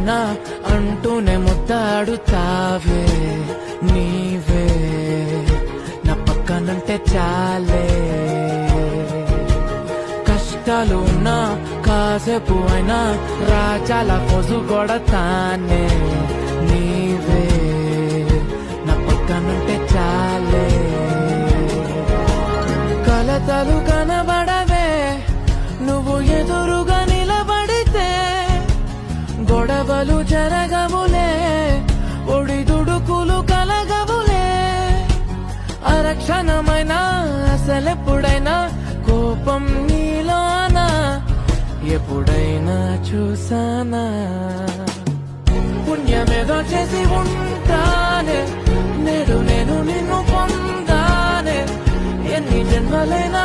అయినా అంటూనే ముద్దాడుతావే నీవే నా పక్కనుంటే చాలే కష్టాలు ఉన్నా కాసేపు అయినా రాజాల పొజు కొడతానే నీవే నా పక్కనుంటే చాలే కలతలు కనబడవే నువ్వు ఎదురుగా నిలబడితే గొడవలు జరగవులే ఒడిదుడుకులు కలగవులే అరక్షణమైన అసలెప్పుడైనా కోపం నీలోనా ఎప్పుడైనా చూసానా పుణ్యమేదో చేసి ఉంటానే నేడు నేను నిన్ను పొందానే ఎన్ని జన్మలైనా